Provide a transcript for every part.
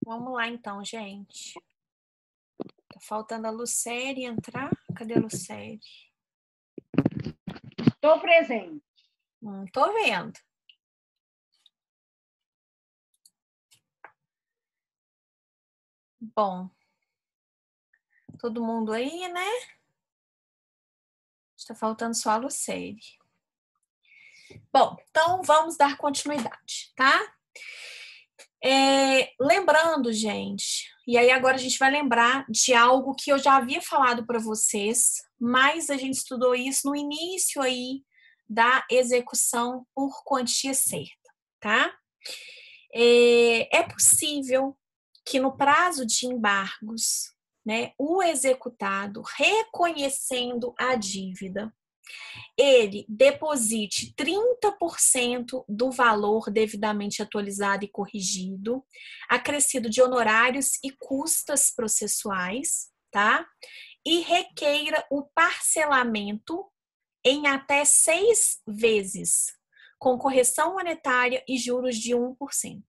Vamos lá então, gente. Tá faltando a Lucélia entrar. Cadê a Lucélia? Estou presente. Tô vendo. Bom. Todo mundo aí, né? Está faltando só a Lucélia. Bom, então vamos dar continuidade, tá? Lembrando, gente, e aí agora a gente vai lembrar de algo que eu já havia falado para vocês, mas a gente estudou isso no início aí da execução por quantia certa, tá? É possível que no prazo de embargos, né, o executado, reconhecendo a dívida, ele deposite 30% do valor devidamente atualizado e corrigido, acrescido de honorários e custas processuais, tá? E requeira o parcelamento em até 6 vezes, com correção monetária e juros de 1%.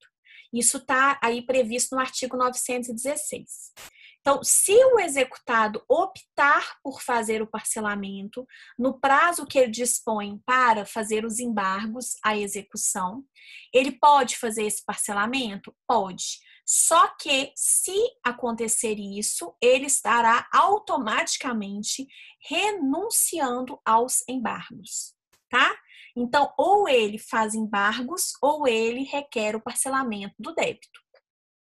Isso está aí previsto no artigo 916. Então, se o executado optar por fazer o parcelamento no prazo que ele dispõe para fazer os embargos à execução, ele pode fazer esse parcelamento? Pode. Só que, se acontecer isso, ele estará automaticamente renunciando aos embargos, tá? Então, ou ele faz embargos ou ele requer o parcelamento do débito.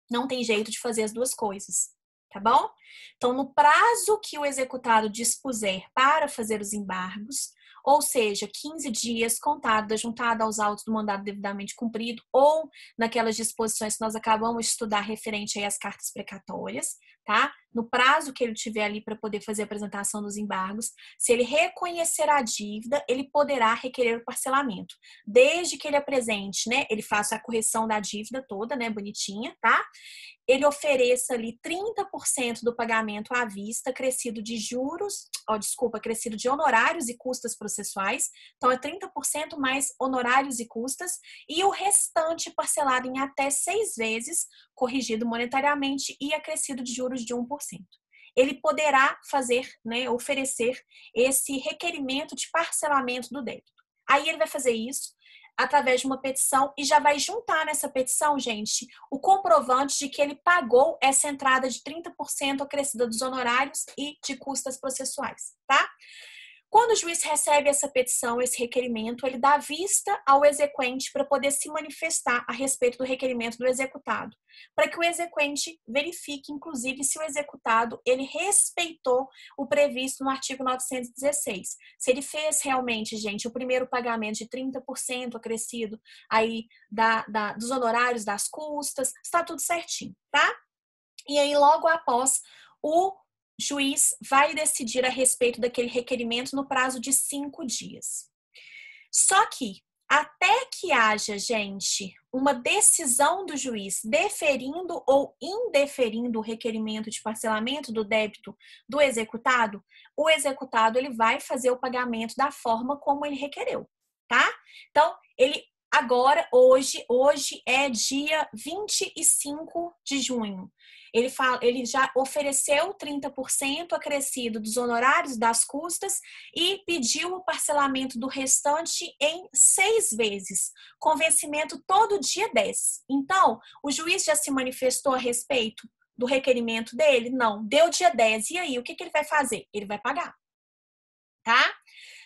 Não tem jeito de fazer as duas coisas, tá bom? Então, no prazo que o executado dispuser para fazer os embargos, ou seja, 15 dias contado da juntada aos autos do mandado devidamente cumprido, ou naquelas disposições que nós acabamos de estudar referente aí às cartas precatórias, tá? No prazo que ele tiver ali para poder fazer a apresentação dos embargos, se ele reconhecer a dívida, ele poderá requerer o parcelamento, desde que ele apresente, né? Ele faça a correção da dívida toda, né? Bonitinha, tá? Ele ofereça ali 30% do pagamento à vista, acrescido de juros, acrescido de honorários e custas processuais. Então, é 30% mais honorários e custas, e o restante parcelado em até 6 vezes, corrigido monetariamente e acrescido de juros de 1%. Ele poderá fazer, né, oferecer esse requerimento de parcelamento do débito. Aí ele vai fazer isso através de uma petição e já vai juntar nessa petição, gente, o comprovante de que ele pagou essa entrada de 30% acrescida dos honorários e de custas processuais, tá? Quando o juiz recebe essa petição, esse requerimento, ele dá vista ao exequente para poder se manifestar a respeito do requerimento do executado, para que o exequente verifique, inclusive, se o executado ele respeitou o previsto no artigo 916. Se ele fez realmente, gente, o primeiro pagamento de 30% acrescido aí dos honorários, das custas, está tudo certinho, tá? E aí, logo após, o juiz vai decidir a respeito daquele requerimento no prazo de 5 dias. Só que, até que haja, gente, uma decisão do juiz deferindo ou indeferindo o requerimento de parcelamento do débito do executado, o executado ele vai fazer o pagamento da forma como ele requereu, tá? Então, hoje é dia 25 de junho. Ele já ofereceu 30% acrescido dos honorários das custas e pediu o parcelamento do restante em 6 vezes, com vencimento todo dia 10. Então, o juiz já se manifestou a respeito do requerimento dele? Não. Deu dia 10. E aí, o que ele vai fazer? Ele vai pagar, tá?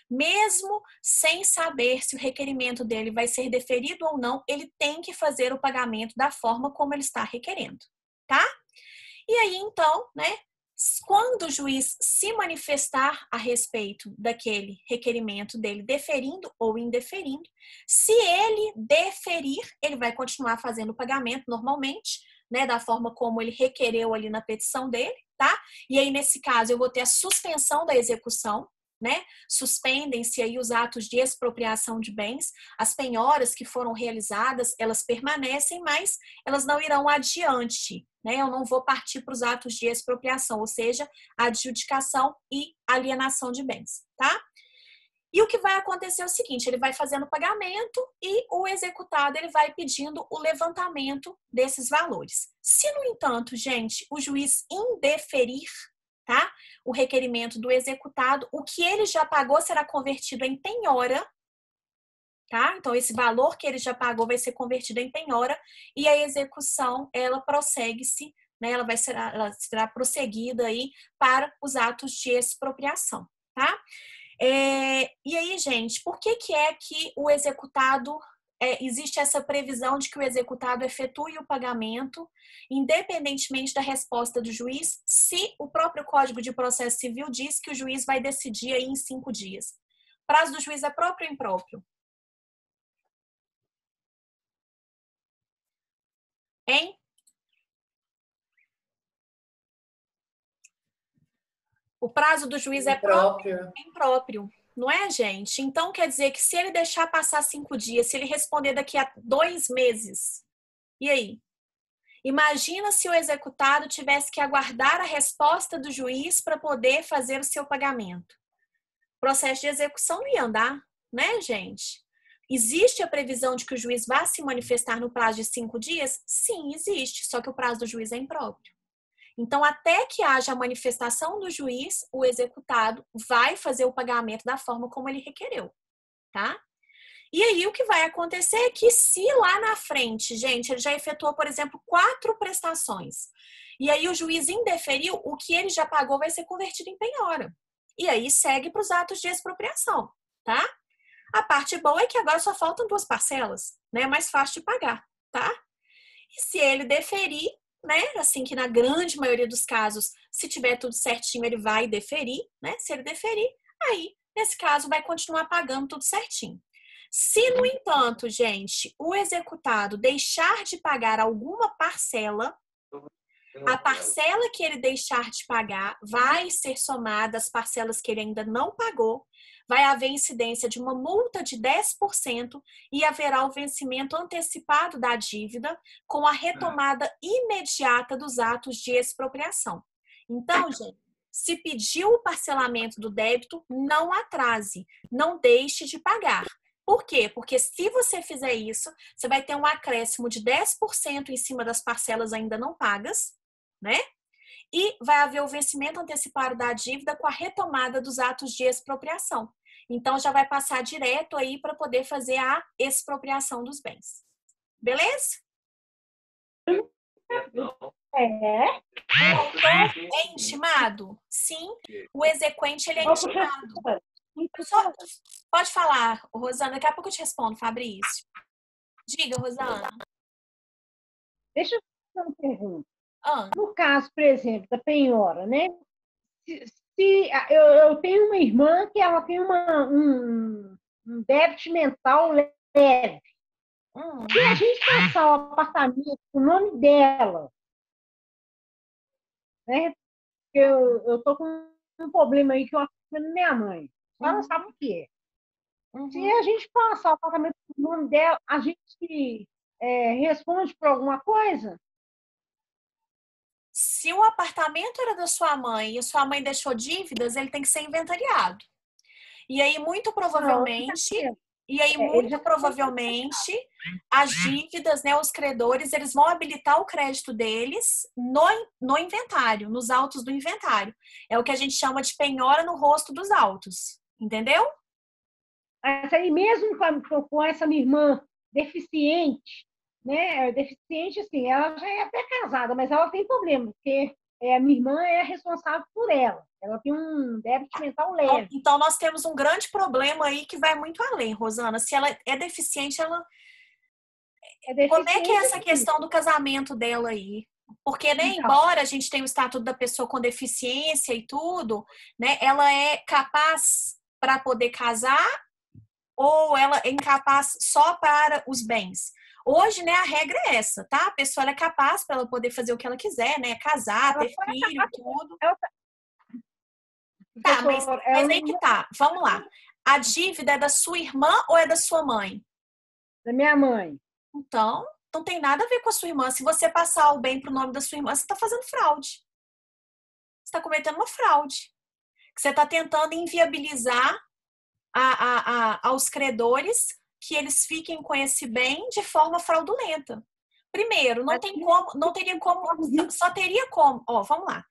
Mesmo sem saber se o requerimento dele vai ser deferido ou não, ele tem que fazer o pagamento da forma como ele está requerendo, tá? E aí, então, né, quando o juiz se manifestar a respeito daquele requerimento dele, deferindo ou indeferindo, se ele deferir, ele vai continuar fazendo o pagamento normalmente, né, da forma como ele requereu ali na petição dele, tá? E aí, nesse caso, eu vou ter a suspensão da execução, né? Suspendem-se aí os atos de expropriação de bens, as penhoras que foram realizadas, elas permanecem, mas elas não irão adiante, né? Eu não vou partir para os atos de expropriação, ou seja, adjudicação e alienação de bens, tá? E o que vai acontecer é o seguinte, ele vai fazendo o pagamento e o executado ele vai pedindo o levantamento desses valores. Se, no entanto, gente, o juiz indeferir, tá, o requerimento do executado, o que ele já pagou será convertido em penhora, tá? Então, esse valor que ele já pagou vai ser convertido em penhora e a execução, ela prossegue-se, né? Ela será prosseguida aí para os atos de expropriação, tá? E aí, gente, por que é que o executado, existe essa previsão de que o executado efetue o pagamento, independentemente da resposta do juiz, se o próprio Código de Processo Civil diz que o juiz vai decidir aí em 5 dias? O prazo do juiz é próprio ou impróprio? Hein? O prazo do juiz é próprio? Impróprio. Não é, gente? Então, quer dizer que se ele deixar passar 5 dias, se ele responder daqui a 2 meses, e aí? Imagina se o executado tivesse que aguardar a resposta do juiz para poder fazer o seu pagamento. O processo de execução não ia andar, né, gente? Existe a previsão de que o juiz vá se manifestar no prazo de 5 dias? Sim, existe, só que o prazo do juiz é impróprio. Então, até que haja a manifestação do juiz, o executado vai fazer o pagamento da forma como ele requereu, tá? E aí, o que vai acontecer é que se lá na frente, gente, ele já efetuou, por exemplo, 4 prestações, e aí o juiz indeferiu, o que ele já pagou vai ser convertido em penhora. E aí segue para os atos de expropriação, tá? A parte boa é que agora só faltam 2 parcelas, né? É mais fácil de pagar, tá? E se ele deferir, né? Assim que na grande maioria dos casos, se tiver tudo certinho, ele vai deferir, né? Se ele deferir, aí, nesse caso, vai continuar pagando tudo certinho. Se, no entanto, gente, o executado deixar de pagar alguma parcela, a parcela que ele deixar de pagar vai ser somada às parcelas que ele ainda não pagou, vai haver incidência de uma multa de 10% e haverá o vencimento antecipado da dívida com a retomada imediata dos atos de expropriação. Então, gente, se pediu o parcelamento do débito, não atrase, não deixe de pagar. Por quê? Porque se você fizer isso, você vai ter um acréscimo de 10% em cima das parcelas ainda não pagas, né? E vai haver o vencimento antecipado da dívida com a retomada dos atos de expropriação. Então, já vai passar direto aí para poder fazer a expropriação dos bens. Beleza? É intimado? Sim. O exequente, ele é intimado. Pode falar, Rosana. Daqui a pouco eu te respondo, Fabrício. Diga, Rosana. Deixa eu fazer uma pergunta. No caso, por exemplo, da penhora, né? Se eu tenho uma irmã que ela tem um déficit mental leve. Se a gente passar o apartamento com o nome dela, né? Eu tô com um problema aí que eu acho minha mãe. Ela não sabe o que é. Se a gente passar o apartamento com o nome dela, a gente responde por alguma coisa? Se o apartamento era da sua mãe e sua mãe deixou dívidas, ele tem que ser inventariado. E aí, muito provavelmente, as dívidas, né, os credores, eles vão habilitar o crédito deles no inventário, nos autos do inventário. É o que a gente chama de penhora no rosto dos autos. Entendeu? Mas aí mesmo com essa minha irmã deficiente, né? Deficiente, assim, ela já é até casada, mas ela tem problema, porque a minha irmã é responsável por ela. Ela tem um déficit mental leve. Então, nós temos um grande problema aí que vai muito além, Rosana. Se ela é deficiente, ela... Como é que é essa questão do casamento dela aí? Porque, né, embora a gente tenha o estatuto da pessoa com deficiência e tudo, né, ela é capaz para poder casar ou ela é incapaz só para os bens? Hoje, né, a regra é essa, tá? A pessoa ela é capaz para ela poder fazer o que ela quiser, né? Casar, ter filho, tudo. Tá, mas aí que tá. Vamos lá. A dívida é da sua irmã ou é da sua mãe? Da minha mãe. Então, não tem nada a ver com a sua irmã. Se você passar o bem pro nome da sua irmã, você está fazendo fraude. Você está cometendo uma fraude. Você está tentando inviabilizar aos credores que eles fiquem com esse bem de forma fraudulenta. Primeiro, não teria como, só teria como, vamos lá.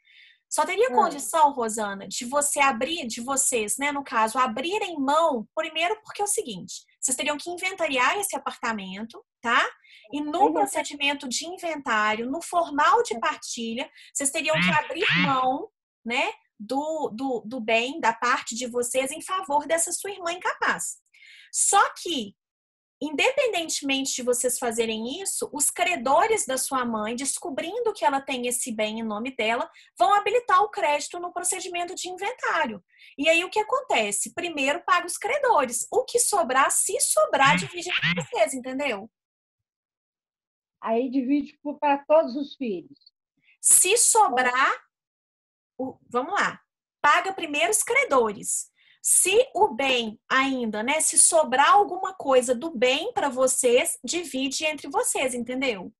Só teria condição, Rosana, de vocês, né, no caso, abrirem mão, primeiro porque é o seguinte, vocês teriam que inventariar esse apartamento, tá? E no procedimento de inventário, no formal de partilha, vocês teriam que abrir mão, né, do bem, da parte de vocês em favor dessa sua irmã incapaz. Só que, independentemente de vocês fazerem isso, os credores da sua mãe, descobrindo que ela tem esse bem em nome dela, vão habilitar o crédito no procedimento de inventário. E aí o que acontece? Primeiro paga os credores. O que sobrar, se sobrar, divide entre vocês, entendeu? Aí divide para todos os filhos. Se sobrar, vamos lá, paga primeiro os credores. Se o bem ainda, né? Se sobrar alguma coisa do bem para vocês, divide entre vocês, entendeu?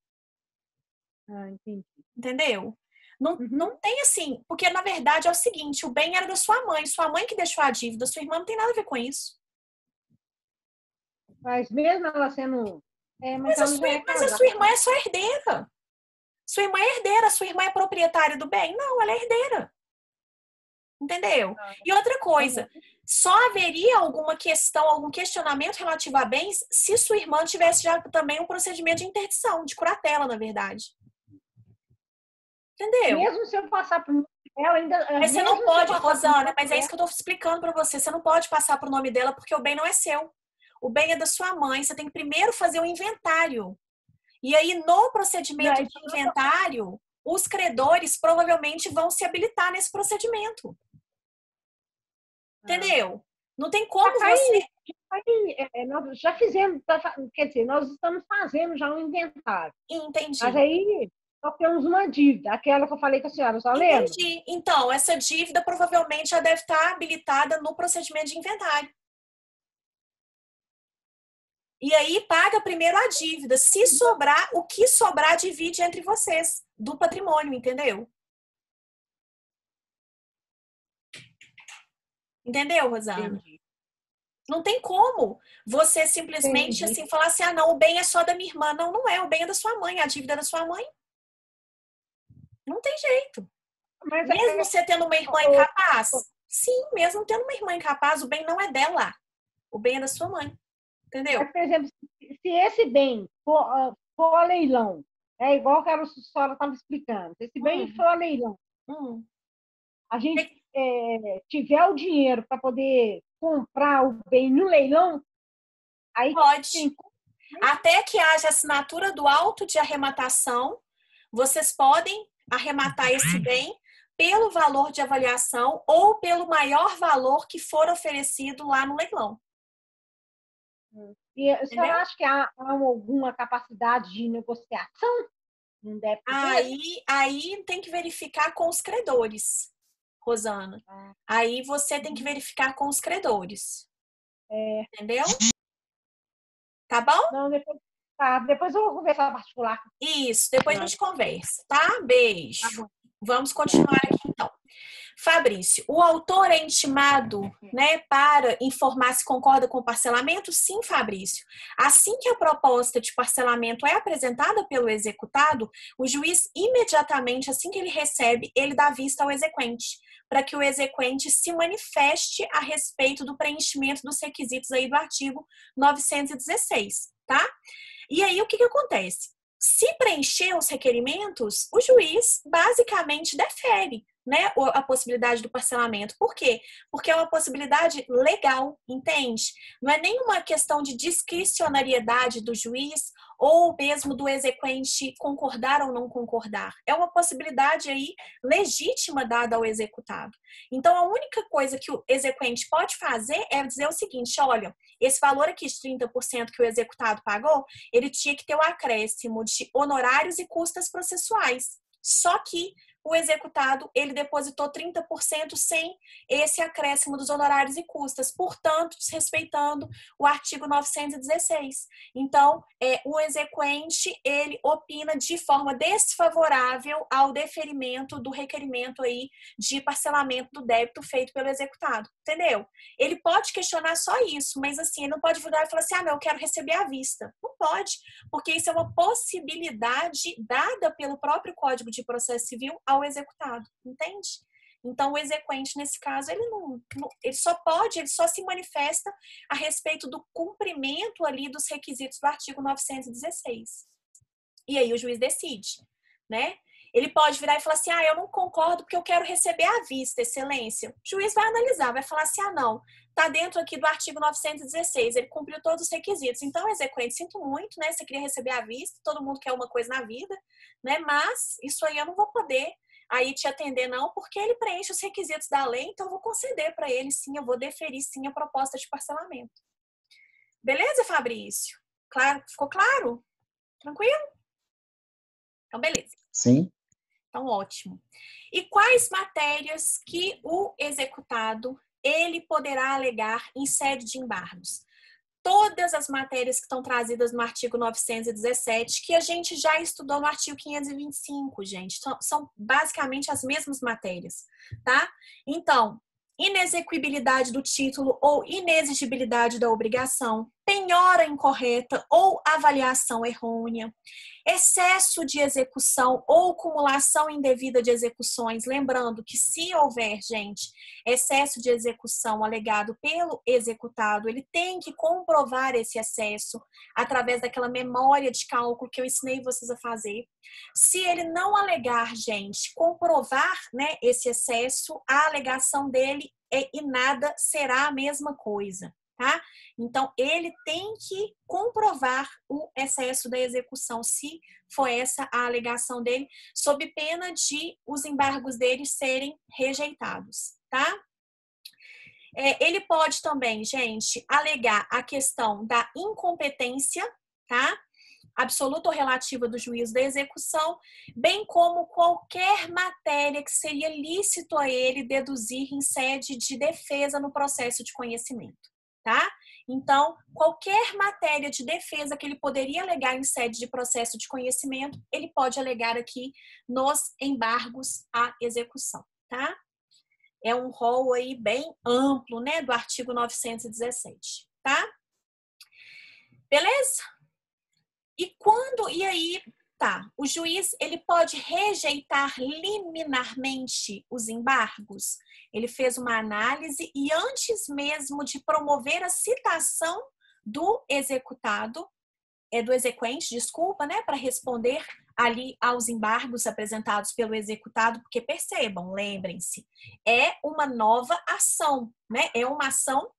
Entendi. Entendeu? Não tem assim, porque na verdade é o seguinte, o bem era da sua mãe que deixou a dívida, sua irmã não tem nada a ver com isso. Mas mesmo ela sendo... mas a sua irmã é só herdeira. Sua irmã é herdeira, sua irmã é proprietária do bem? Não, ela é herdeira. Entendeu? E outra coisa, só haveria alguma questão, algum questionamento relativo a bens se sua irmã tivesse já também um procedimento de interdição, de curatela, na verdade. Entendeu? Mesmo se eu passar por ela ainda... Mas você não pode, Rosana, mas é isso que eu tô explicando para você. Você não pode passar pro nome dela porque o bem não é seu. O bem é da sua mãe. Você tem que primeiro fazer o inventário. E aí, no procedimento de inventário, os credores provavelmente vão se habilitar nesse procedimento. Entendeu? Não tem como você... nós já fizemos, quer dizer, nós estamos fazendo já um inventário. Entendi. Mas aí nós temos uma dívida, aquela que eu falei com a senhora, só lembra? Entendi. Então, essa dívida provavelmente já deve estar habilitada no procedimento de inventário. E aí, paga primeiro a dívida. Se sobrar, o que sobrar, divide entre vocês, do patrimônio, entendeu? Entendeu, Rosana? Entendi. Não tem como você simplesmente assim falar assim, não, o bem é só da minha irmã. Não, não é, o bem é da sua mãe, a dívida é da sua mãe. Não tem jeito. Mas mesmo você tendo uma irmã incapaz, sim, mesmo tendo uma irmã incapaz, o bem não é dela. O bem é da sua mãe. Entendeu? Mas, por exemplo, se esse bem for a leilão, é igual que a senhora estava explicando, se esse bem for a leilão, a gente tiver o dinheiro para poder comprar o bem no leilão, aí pode. Até que haja assinatura do auto de arrematação, vocês podem arrematar esse bem pelo valor de avaliação ou pelo maior valor que for oferecido lá no leilão. E a senhora acha que há alguma capacidade de negociação? Não deve ter? Aí tem que verificar com os credores, Rosana. Aí você tem que verificar com os credores. Entendeu? Tá bom? Não, depois eu vou conversar particular. Isso, depois a gente conversa, tá? Beijo. Tá, vamos continuar aqui então. Fabrício, o autor é intimado, né, para informar se concorda com o parcelamento? Sim, Fabrício. Assim que a proposta de parcelamento é apresentada pelo executado, o juiz imediatamente, assim que ele recebe, ele dá vista ao exequente, para que o exequente se manifeste a respeito do preenchimento dos requisitos aí do artigo 916, tá? E aí, o que acontece? Se preencher os requerimentos, o juiz basicamente defere, né, a possibilidade do parcelamento. Por quê? Porque é uma possibilidade legal, entende? Não é nenhuma questão de discricionariedade do juiz ou mesmo do exequente concordar ou não concordar. É uma possibilidade aí legítima dada ao executado. Então, a única coisa que o exequente pode fazer é dizer o seguinte, olha, esse valor aqui de 30% que o executado pagou, ele tinha que ter o acréscimo de honorários e custas processuais. Só que o executado, ele depositou 30% sem esse acréscimo dos honorários e custas, portanto, desrespeitando o artigo 916. Então, o exequente, ele opina de forma desfavorável ao deferimento do requerimento aí de parcelamento do débito feito pelo executado, entendeu? Ele pode questionar só isso, mas assim, ele não pode virar e falar assim, não, eu quero receber à vista. Não pode, porque isso é uma possibilidade dada pelo próprio Código de Processo Civil ao executado, entende? Então, o exequente, nesse caso, ele só se manifesta a respeito do cumprimento ali dos requisitos do artigo 916. E aí o juiz decide, né? Ele pode virar e falar assim, eu não concordo porque eu quero receber à vista, excelência. O juiz vai analisar, vai falar assim, não, tá dentro aqui do artigo 916, ele cumpriu todos os requisitos. Então, exequente, sinto muito, né? Você queria receber à vista, todo mundo quer uma coisa na vida, né? Mas isso aí eu não vou poder aí te atender não, porque ele preenche os requisitos da lei, então eu vou conceder para ele sim, eu vou deferir sim a proposta de parcelamento. Beleza, Fabrício? Claro, ficou claro? Tranquilo? Então, beleza. Sim. Então, ótimo. E quais matérias que o executado ele poderá alegar em sede de embargos? Todas as matérias que estão trazidas no artigo 917, que a gente já estudou no artigo 525, gente. São basicamente as mesmas matérias, tá? Então, inexequibilidade do título ou inexigibilidade da obrigação, penhora incorreta ou avaliação errônea, excesso de execução ou cumulação indevida de execuções. Lembrando que se houver, gente, excesso de execução alegado pelo executado, ele tem que comprovar esse excesso através daquela memória de cálculo que eu ensinei vocês a fazer. Se ele não alegar, gente, comprovar, né, esse excesso, a alegação dele e nada será a mesma coisa, tá? Então, ele tem que comprovar o excesso da execução, se for essa a alegação dele, sob pena de os embargos dele serem rejeitados, tá? Ele pode também, gente, alegar a questão da incompetência, tá? Absoluta ou relativa do juízo da execução, bem como qualquer matéria que seria lícito a ele deduzir em sede de defesa no processo de conhecimento, tá? Então, qualquer matéria de defesa que ele poderia alegar em sede de processo de conhecimento, ele pode alegar aqui nos embargos à execução, tá? É um rol aí bem amplo, né, do artigo 917, tá? Beleza? E aí, tá, o juiz, ele pode rejeitar liminarmente os embargos? Ele fez uma análise e antes mesmo de promover a citação do executado, do exequente, desculpa, né, para responder ali aos embargos apresentados pelo executado, porque percebam, lembrem-se, é uma nova ação, né, é uma ação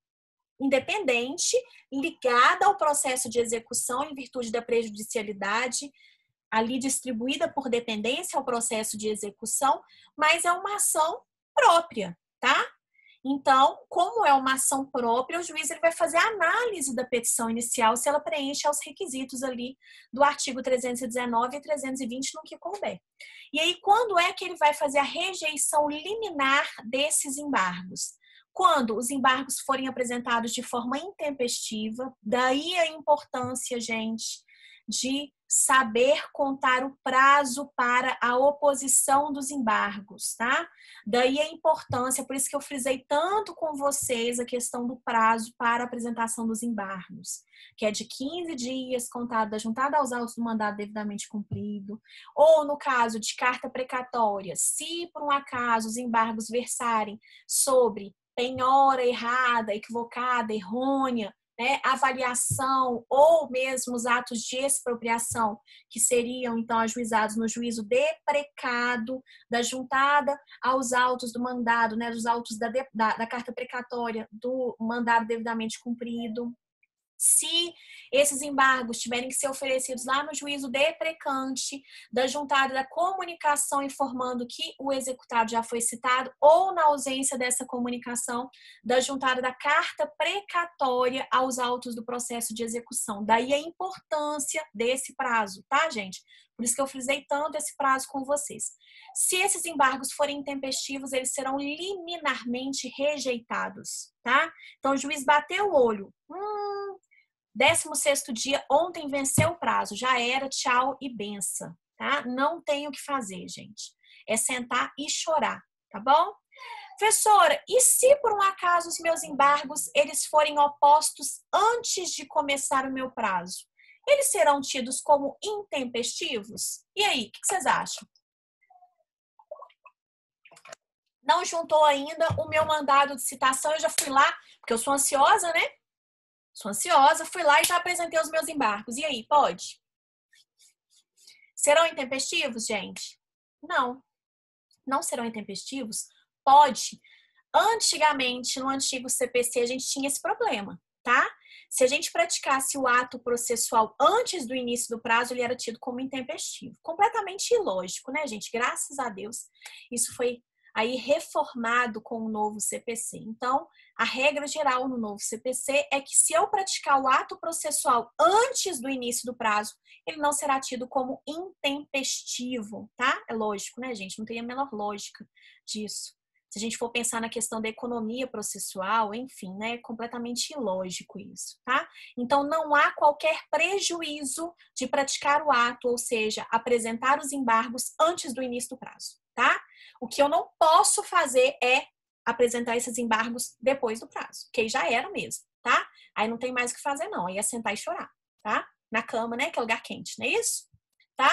independente, ligada ao processo de execução em virtude da prejudicialidade, ali distribuída por dependência ao processo de execução, mas é uma ação própria, tá? Então, como é uma ação própria, o juiz ele vai fazer a análise da petição inicial se ela preenche os requisitos ali do artigo 319 e 320 no que couber. E aí, quando é que ele vai fazer a rejeição liminar desses embargos? Quando os embargos forem apresentados de forma intempestiva, daí a importância, gente, de saber contar o prazo para a oposição dos embargos, tá? Daí a importância, por isso que eu frisei tanto com vocês a questão do prazo para a apresentação dos embargos, que é de 15 dias contado da juntada aos autos do mandado devidamente cumprido, ou no caso de carta precatória, se por um acaso os embargos versarem sobre penhora errada, equivocada, errônea, né, avaliação ou mesmo os atos de expropriação, que seriam então ajuizados no juízo deprecado, da juntada aos autos do mandado, né, dos autos da carta precatória do mandado devidamente cumprido. Se esses embargos tiverem que ser oferecidos lá no juízo deprecante, da juntada da comunicação informando que o executado já foi citado, ou na ausência dessa comunicação, da juntada da carta precatória aos autos do processo de execução. Daí a importância desse prazo, tá, gente? Por isso que eu frisei tanto esse prazo com vocês. Se esses embargos forem intempestivos, eles serão liminarmente rejeitados, tá? Então, o juiz bateu o olho. 16º dia, ontem venceu o prazo, já era, tchau e benção, tá? Não tem o que fazer, gente. É sentar e chorar, tá bom? Professora, e se por um acaso os meus embargos eles forem opostos antes de começar o meu prazo? Eles serão tidos como intempestivos? E aí, o que vocês acham? Não juntou ainda o meu mandado de citação, eu já fui lá, porque eu sou ansiosa, né? Sou ansiosa, fui lá e já apresentei os meus embargos. E aí, pode? Serão intempestivos, gente? Não. Não serão intempestivos? Pode. Antigamente, no antigo CPC, a gente tinha esse problema, tá? Se a gente praticasse o ato processual antes do início do prazo, ele era tido como intempestivo. Completamente ilógico, né, gente? Graças a Deus, isso foi aí reformado com o novo CPC. Então, a regra geral no novo CPC é que se eu praticar o ato processual antes do início do prazo, ele não será tido como intempestivo, tá? É lógico, né, gente? Não tem a menor lógica disso. Se a gente for pensar na questão da economia processual, enfim, né, é completamente ilógico isso, tá? Então, não há qualquer prejuízo de praticar o ato, ou seja, apresentar os embargos antes do início do prazo, tá? O que eu não posso fazer é apresentar esses embargos depois do prazo, que aí já era mesmo, tá? Aí não tem mais o que fazer não, aí é sentar e chorar, tá? Na cama, né, que é lugar quente, não é isso? Tá?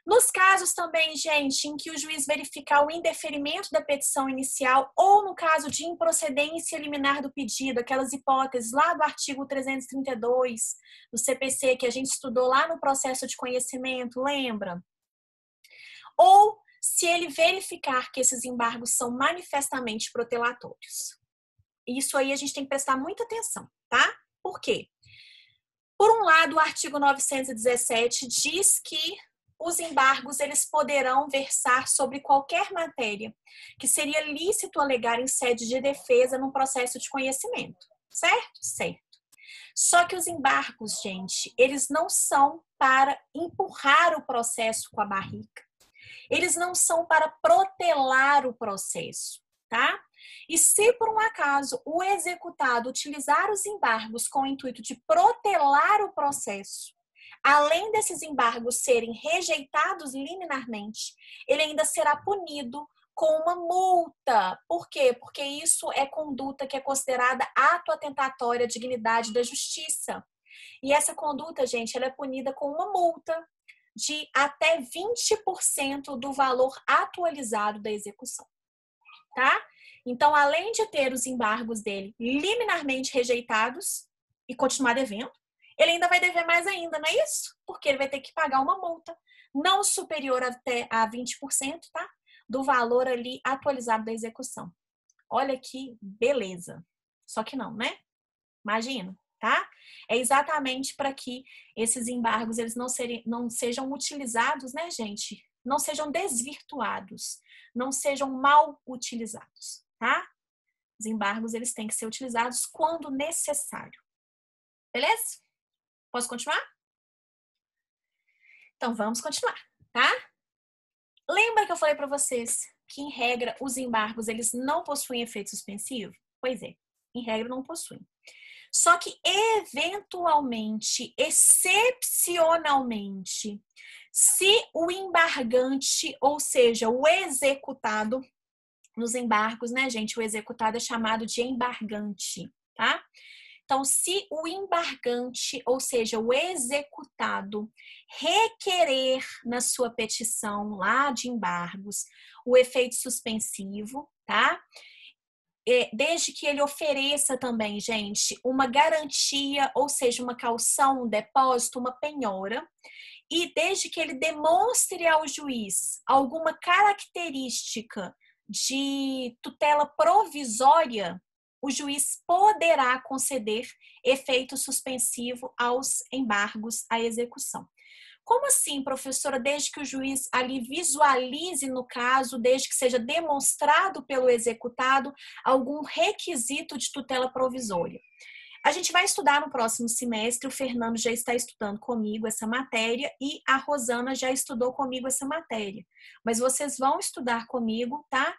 Nos casos também, gente, em que o juiz verificar o indeferimento da petição inicial ou no caso de improcedência liminar do pedido, aquelas hipóteses lá do artigo 332 do CPC que a gente estudou lá no processo de conhecimento, lembra? Ou se ele verificar que esses embargos são manifestamente protelatórios. Isso aí a gente tem que prestar muita atenção, tá? Por quê? Por um lado, o artigo 917 diz que os embargos eles poderão versar sobre qualquer matéria que seria lícito alegar em sede de defesa num processo de conhecimento, certo? Certo. Só que os embargos, gente, eles não são para empurrar o processo com a barriga. Eles não são para protelar o processo, tá? E se por um acaso o executado utilizar os embargos com o intuito de protelar o processo, além desses embargos serem rejeitados liminarmente, ele ainda será punido com uma multa. Por quê? Porque isso é conduta que é considerada ato atentatório à dignidade da justiça. E essa conduta, gente, ela é punida com uma multa de até 20% do valor atualizado da execução, tá? Então, além de ter os embargos dele liminarmente rejeitados e continuar devendo, ele ainda vai dever mais ainda, não é isso? Porque ele vai ter que pagar uma multa não superior até a 20%, tá? Do valor ali atualizado da execução. Olha que beleza. Só que não, né? Imagina, tá? É exatamente para que esses embargos eles não sejam utilizados, né, gente? Não sejam desvirtuados, não sejam mal utilizados, tá? Os embargos eles têm que ser utilizados quando necessário. Beleza? Posso continuar? Então vamos continuar, tá? Lembra que eu falei para vocês que em regra os embargos eles não possuem efeito suspensivo? Pois é, em regra não possuem. Só que, eventualmente, excepcionalmente, se o embargante, ou seja, o executado, nos embargos, né, gente? O executado é chamado de embargante, tá? Então, se o embargante, ou seja, o executado, requerer na sua petição lá de embargos o efeito suspensivo, tá? Desde que ele ofereça também, gente, uma garantia, ou seja, uma caução, um depósito, uma penhora, e desde que ele demonstre ao juiz alguma característica de tutela provisória, o juiz poderá conceder efeito suspensivo aos embargos à execução. Como assim, professora? Desde que o juiz ali visualize no caso, desde que seja demonstrado pelo executado algum requisito de tutela provisória. A gente vai estudar no próximo semestre, o Fernando já está estudando comigo essa matéria e a Rosana já estudou comigo essa matéria. Mas vocês vão estudar comigo, tá?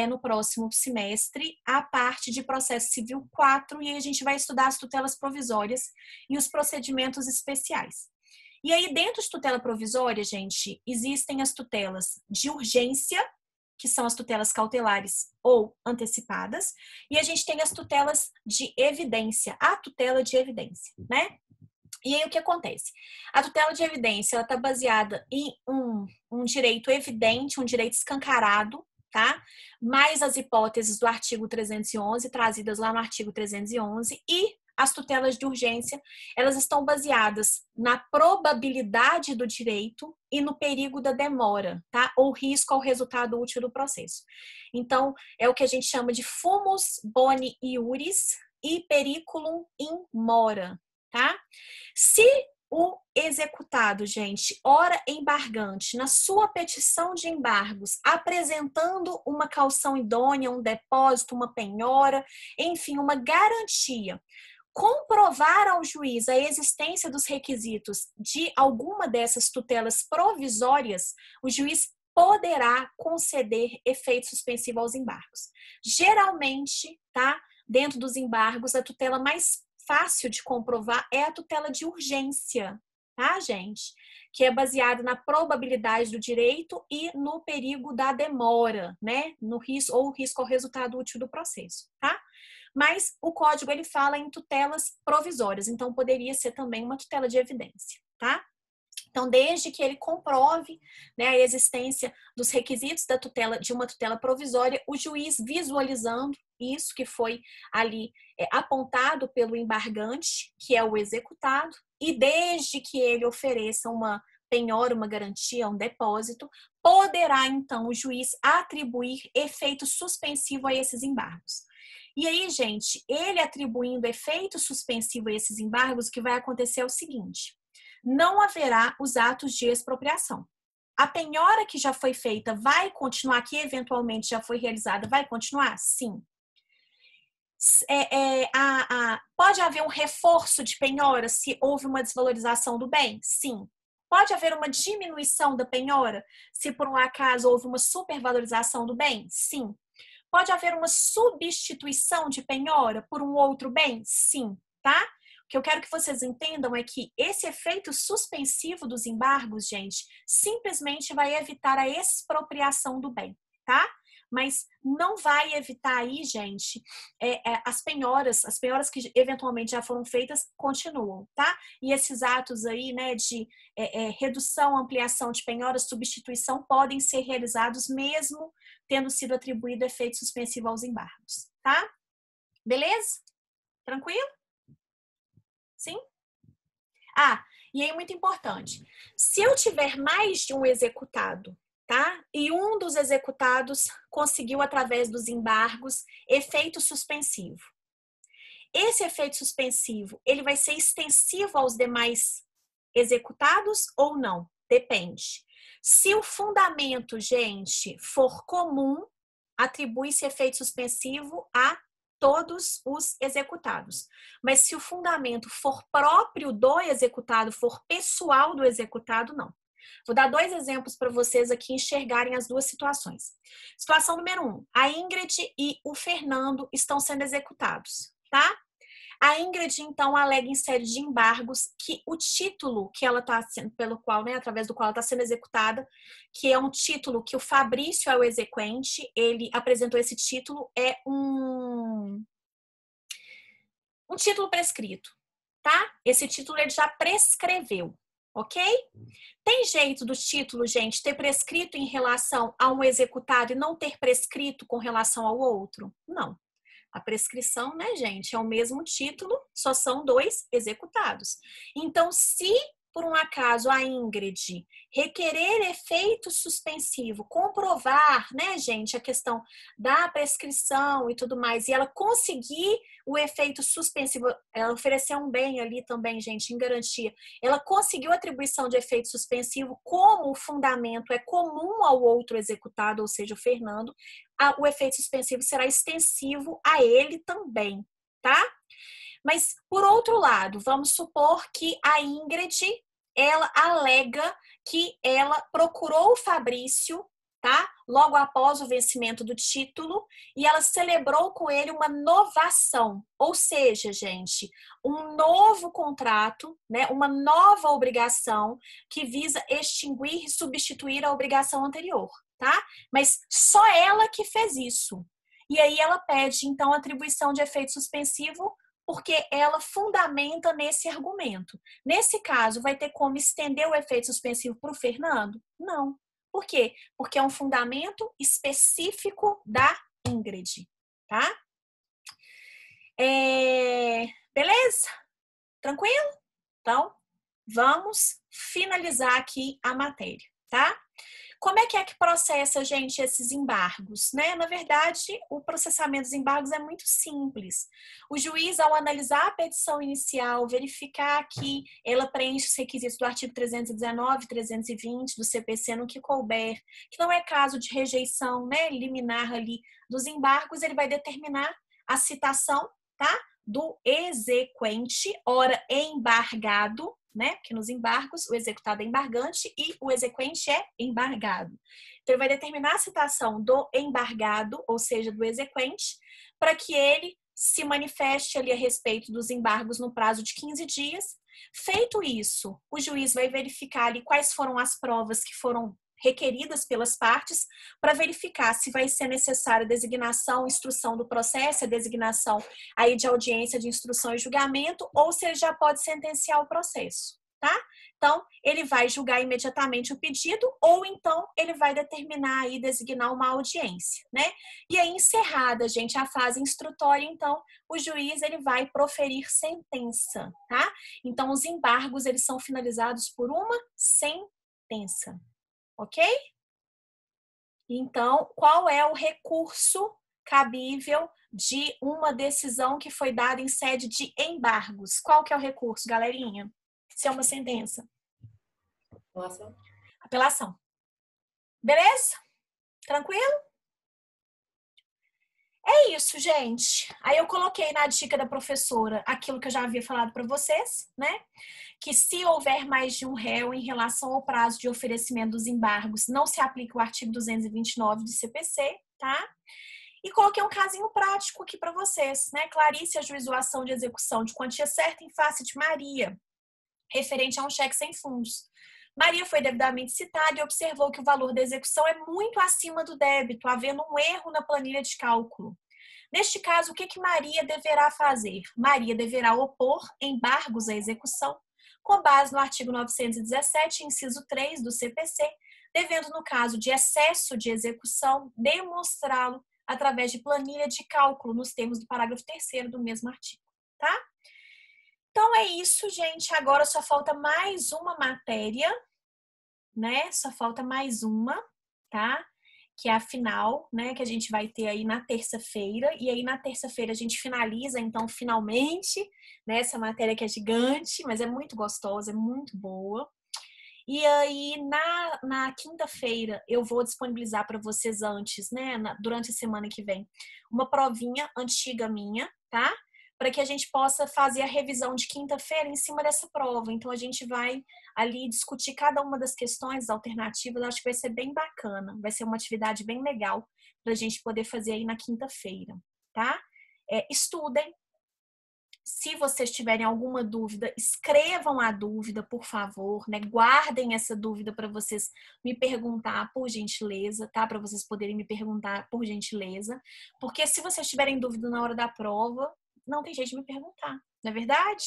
No próximo semestre, a parte de processo civil 4, e aí a gente vai estudar as tutelas provisórias e os procedimentos especiais. E aí, dentro de tutela provisória, gente, existem as tutelas de urgência, que são as tutelas cautelares ou antecipadas, e a gente tem as tutelas de evidência, a tutela de evidência, né? E aí o que acontece? A tutela de evidência, ela está baseada em um direito evidente, um direito escancarado, tá? Mais as hipóteses do artigo 311, trazidas lá no artigo 311, e as tutelas de urgência, elas estão baseadas na probabilidade do direito e no perigo da demora, tá? Ou risco ao resultado útil do processo. Então, é o que a gente chama de fumus boni iuris e periculum in mora, tá? Se o executado, gente, ora embargante, na sua petição de embargos, apresentando uma caução idônea, um depósito, uma penhora, enfim, uma garantia, comprovar ao juiz a existência dos requisitos de alguma dessas tutelas provisórias, o juiz poderá conceder efeito suspensivo aos embargos. Geralmente, tá? Dentro dos embargos, a tutela mais fácil de comprovar é a tutela de urgência, tá, gente? Que é baseada na probabilidade do direito e no perigo da demora, né? No risco ou risco ao resultado útil do processo, tá? Mas o código, ele fala em tutelas provisórias, então poderia ser também uma tutela de evidência, tá? Então, desde que ele comprove, né, a existência dos requisitos da tutela, de uma tutela provisória, o juiz visualizando isso que foi ali apontado pelo embargante, que é o executado, e desde que ele ofereça uma penhora, uma garantia, um depósito, poderá então o juiz atribuir efeito suspensivo a esses embargos. E aí, gente, ele atribuindo efeito suspensivo a esses embargos, o que vai acontecer é o seguinte: não haverá os atos de expropriação. A penhora que já foi feita vai continuar, que eventualmente já foi realizada, vai continuar? Sim. Pode haver um reforço de penhora se houve uma desvalorização do bem? Sim. Pode haver uma diminuição da penhora se por um acaso houve uma supervalorização do bem? Sim. Pode haver uma substituição de penhora por um outro bem? Sim, tá? O que eu quero que vocês entendam é que esse efeito suspensivo dos embargos, gente, simplesmente vai evitar a expropriação do bem, tá? Mas não vai evitar aí, gente, as penhoras que eventualmente já foram feitas continuam, tá? E esses atos aí, né, de redução, ampliação de penhoras, substituição, podem ser realizados mesmo tendo sido atribuído efeito suspensivo aos embargos, tá? Beleza? Tranquilo? Sim? E aí muito importante, se eu tiver mais de um executado, tá? E um dos executados conseguiu, através dos embargos, efeito suspensivo. Esse efeito suspensivo, ele vai ser extensivo aos demais executados ou não? Depende. Se o fundamento, gente, for comum, atribui-se efeito suspensivo a todos os executados. Mas se o fundamento for próprio do executado, for pessoal do executado, não. Vou dar 2 exemplos para vocês aqui enxergarem as duas situações. Situação número 1. A Ingrid e o Fernando estão sendo executados, tá? A Ingrid, então, alega em série de embargos que o título que ela está sendo, pelo qual, né, através do qual ela está sendo executada, que é um título que o Fabrício é o exequente, ele apresentou esse título, é um título prescrito, tá? Esse título ele já prescreveu, ok? Tem jeito do título, gente, ter prescrito em relação a um executado e não ter prescrito com relação ao outro? Não. A prescrição, né, gente, é o mesmo título, só são 2 executados. Então, se por um acaso a Ingrid requerer efeito suspensivo, comprovar, né, gente, a questão da prescrição e tudo mais, e ela conseguir o efeito suspensivo, ela ofereceu um bem ali também, gente, em garantia, ela conseguiu a atribuição de efeito suspensivo, como o fundamento é comum ao outro executado, ou seja, o Fernando, o efeito suspensivo será extensivo a ele também, tá? Mas, por outro lado, vamos supor que a Ingrid, ela alega que ela procurou o Fabrício, tá? Logo após o vencimento do título, e ela celebrou com ele uma novação, ou seja, gente, um novo contrato, né? Uma nova obrigação que visa extinguir e substituir a obrigação anterior, tá? Mas só ela que fez isso. E aí ela pede, então, atribuição de efeito suspensivo porque ela fundamenta nesse argumento. Nesse caso, vai ter como estender o efeito suspensivo para o Fernando? Não. Por quê? Porque é um fundamento específico da Ingrid, tá? Beleza? Tranquilo? Então, vamos finalizar aqui a matéria, tá? Como é que processa, gente, esses embargos, né? Na verdade, o processamento dos embargos é muito simples. O juiz, ao analisar a petição inicial, verificar que ela preenche os requisitos do artigo 319 e 320 do CPC no que couber, que não é caso de rejeição, né, liminar ali dos embargos, ele vai determinar a citação, tá? Do exequente, ora embargado, né? Porque nos embargos o executado é embargante e o exequente é embargado. Então, ele vai determinar a citação do embargado, ou seja, do exequente, para que ele se manifeste ali a respeito dos embargos no prazo de 15 dias. Feito isso, o juiz vai verificar ali quais foram as provas que foram requeridas pelas partes para verificar se vai ser necessária a designação, instrução do processo, a designação aí de audiência de instrução e julgamento, ou se ele já pode sentenciar o processo, tá? Então, ele vai julgar imediatamente o pedido, ou então ele vai determinar aí, designar uma audiência, né? E aí, encerrada, gente, a fase instrutória, então, o juiz, ele vai proferir sentença, tá? Então, os embargos, eles são finalizados por uma sentença. Ok? Então, qual é o recurso cabível de uma decisão que foi dada em sede de embargos? Qual que é o recurso, galerinha? Se é uma sentença. Apelação. Apelação. Beleza? Tranquilo? É isso, gente. Aí eu coloquei na dica da professora aquilo que eu já havia falado para vocês, né? Que se houver mais de um réu em relação ao prazo de oferecimento dos embargos, não se aplica o artigo 229 do CPC, tá? E coloquei um casinho prático aqui para vocês, né? Clarice ajuizou a ação de execução de quantia certa em face de Maria, referente a um cheque sem fundos. Maria foi devidamente citada e observou que o valor da execução é muito acima do débito, havendo um erro na planilha de cálculo. Neste caso, o que Maria deverá fazer? Maria deverá opor embargos à execução, com base no artigo 917, inciso 3 do CPC, devendo, no caso de excesso de execução, demonstrá-lo através de planilha de cálculo, nos termos do parágrafo 3º do mesmo artigo, tá? Então, é isso, gente. Agora só falta mais uma matéria, né? Só falta mais uma, tá? Que é a final, né? Que a gente vai ter aí na terça-feira. E aí, na terça-feira, a gente finaliza, então, finalmente, né? Essa matéria que é gigante, mas é muito gostosa, é muito boa. E aí, na quinta-feira, eu vou disponibilizar para vocês antes, né? Durante a semana que vem, uma provinha antiga minha, tá? Para que a gente possa fazer a revisão de quinta-feira em cima dessa prova. Então, a gente vai ali discutir cada uma das questões alternativas. Eu acho que vai ser bem bacana. Vai ser uma atividade bem legal para a gente poder fazer aí na quinta-feira, tá? Estudem. Se vocês tiverem alguma dúvida, escrevam a dúvida, por favor, né? Guardem essa dúvida para vocês me perguntar, por gentileza, tá? Para vocês poderem me perguntar, por gentileza. Porque se vocês tiverem dúvida na hora da prova, não tem jeito de me perguntar, não é verdade?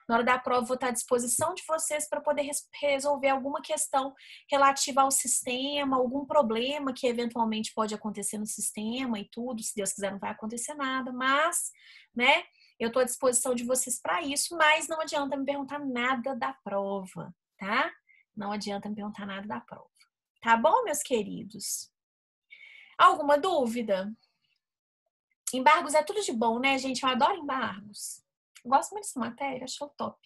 Na hora da prova, vou estar à disposição de vocês para poder resolver alguma questão relativa ao sistema, algum problema que eventualmente pode acontecer no sistema e tudo. Se Deus quiser, não vai acontecer nada, mas, né? Eu estou à disposição de vocês para isso, mas não adianta me perguntar nada da prova, tá? Não adianta me perguntar nada da prova. Tá bom, meus queridos? Alguma dúvida? Embargos é tudo de bom, né, gente? Eu adoro embargos. Gosto muito dessa matéria, achou top.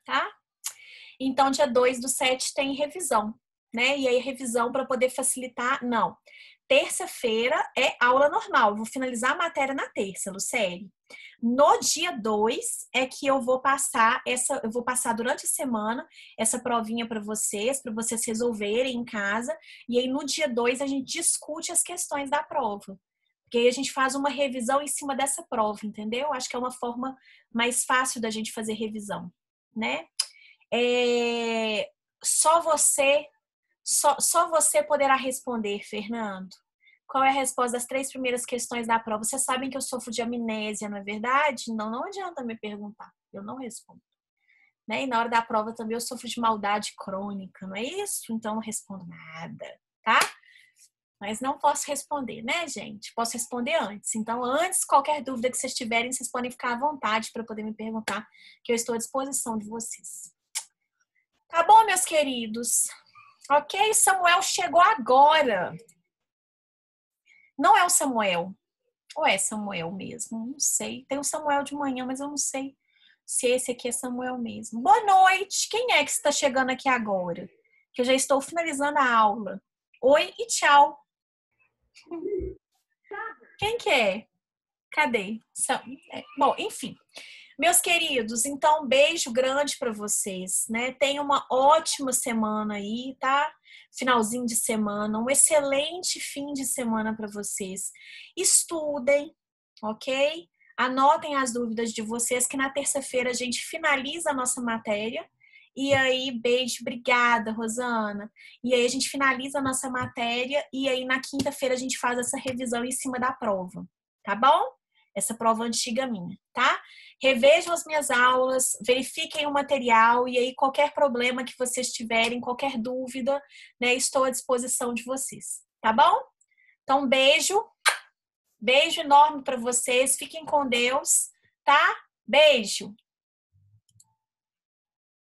Tá? Então, dia 2/7 tem revisão, né? E aí, revisão para poder facilitar. Não. Terça-feira é aula normal. Vou finalizar a matéria na terça, Lucélia. No dia 2 é que eu vou passar durante a semana essa provinha para vocês resolverem em casa. E aí no dia 2 a gente discute as questões da prova. Porque aí a gente faz uma revisão em cima dessa prova, entendeu? Acho que é uma forma mais fácil da gente fazer revisão, né? Só você poderá responder, Fernando. Qual é a resposta das 3 primeiras questões da prova? Vocês sabem que eu sofro de amnésia, não é verdade? Não adianta me perguntar, eu não respondo. Né? E na hora da prova também eu sofro de maldade crônica, não é isso? Então não respondo nada, tá? Mas não posso responder, né, gente? Posso responder antes. Então, antes, qualquer dúvida que vocês tiverem, vocês podem ficar à vontade para poder me perguntar, que eu estou à disposição de vocês. Tá bom, meus queridos? Ok, Samuel chegou agora. Não é o Samuel. Ou é Samuel mesmo? Não sei. Tem o Samuel de manhã, mas eu não sei se esse aqui é Samuel mesmo. Boa noite. Quem é que está chegando aqui agora? Que eu já estou finalizando a aula. Oi e tchau. Quem que é? Cadê? Bom, enfim. Meus queridos, então, um beijo grande para vocês, né? Tenham uma ótima semana aí, tá? Finalzinho de semana, um excelente fim de semana para vocês. Estudem, ok? Anotem as dúvidas de vocês, que na terça-feira a gente finaliza a nossa matéria. E aí, beijo, obrigada, Rosana. E aí a gente finaliza a nossa matéria e aí na quinta-feira a gente faz essa revisão em cima da prova, tá bom? Essa prova antiga minha, tá? Revejam as minhas aulas, verifiquem o material e aí qualquer problema que vocês tiverem, qualquer dúvida, né, estou à disposição de vocês, tá bom? Então, beijo enorme para vocês, fiquem com Deus, tá? Beijo!